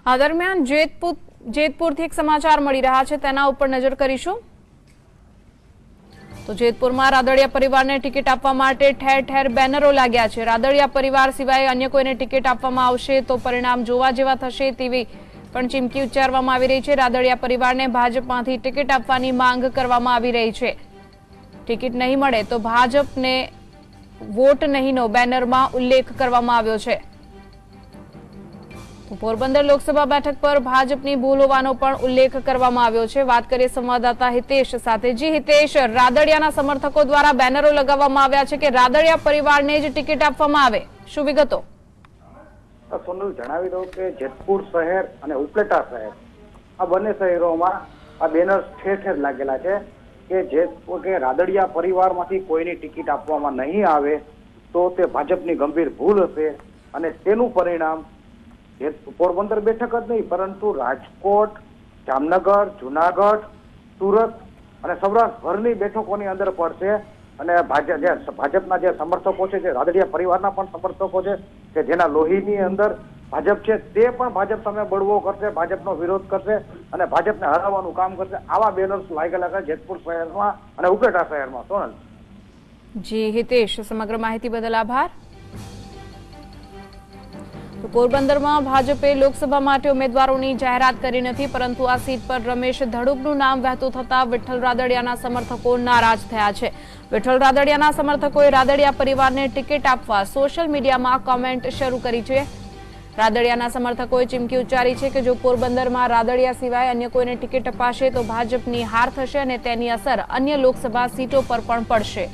આ દરમિયાન જેતપુરથી એક સમાચાર મળી રહ્યા છે, તેના ઉપર નજર કરીશું। તો જેતપુરમાં રાદડિયા પરિવારને ટિકિટ આપવા માટે ઠેર ઠેર બેનરો લાગ્યા છે। રાદડિયા પરિવાર સિવાય અન્ય કોઈને ટિકિટ આપવામાં આવશે તો પરિણામ જોવા જેવા થશે તેવી પણ ચીમકી ઉચ્ચારવામાં આવી રહી છે। રાદડિયા પરિવારને ભાજપમાંથી ટિકિટ આપવાની માંગ કરવામાં આવી રહી છે। ટિકિટ નહીં મળે તો ભાજપને વોટ નહીંનો બેનરમાં ઉલ્લેખ કરવામાં આવ્યો છે। તો પોરબંદર લોકસભા બેઠક પર ભાજપની ભૂલ હોવાનો પણ ઉલ્લેખ કરવામાં આવ્યો છે। વાત કરીએ સંવાદદાતા હિતેશ સાથે। જી હિતેશ, રાદડિયાના સમર્થકો દ્વારા બેનરો લગાવવામાં આવ્યા છે કે રાદડિયા પરિવારને જ ટિકિટ આપવામાં આવે, શું વિગતો? સોનલ, જણાવી દઉં કે જેતપુર શહેર અને ઉપલેટા શહેર આ બંને શહેરોમાં આ બેનર્સ ઠેર ઠેર લાગેલા છે કે રાદડિયા પરિવારમાંથી કોઈની ટિકિટ આપવામાં નહીં આવે તો તે ભાજપની ગંભીર ભૂલ હશે અને તેનું પરિણામ પોરબંદર બેઠક જ નહીં પરંતુ રાજકોટ, જામનગર, જુનાગઢ, સુરત અને સૌરાષ્ટ્રભરની બેઠકોની અંદર પડશે। અને ભાજપના જે સમર્થકો છે, જે રાદડિયા પરિવારના પણ સમર્થકો છે કે જેના લોહીની અંદર ભાજપ છે, તે પણ ભાજપ સામે બળવો કરશે, ભાજપનો વિરોધ કરશે અને ભાજપને હરાવવાનું કામ કરશે। આવા બેનર્સ લાગેલા છે જેતપુર શહેરમાં અને ઉપલેટા શહેરમાં। સોનલ જી હિતેશ, સમગ્ર માહિતી બદલ આભાર। તો પોરબંદરમાં ભાજપે લોકસભા માટે ઉમેદવારોની જાહેરાત કરી નથી, પરંતુ આ સીટ પર રમેશ ધડુકનું નામ વહેતું થતા વિઠ્ઠલ રાદડિયાના સમર્થકો નારાજ થયા છે। વિઠ્ઠલ રાદડિયાના સમર્થકોએ રાદડિયા પરિવારને ટિકિટ આપવા સોશિયલ મીડિયામાં કોમેન્ટ શરૂ કરી છે। રાદડિયાના સમર્થકોએ ચીમકી ઉચ્ચારી છે કે જો પોરબંદરમાં રાદડિયા સિવાય અન્ય કોઈને ટિકિટ અપાશે તો ભાજપની હાર થશે અને તેની અસર અન્ય લોકસભા સીટો પર પણ પડશે।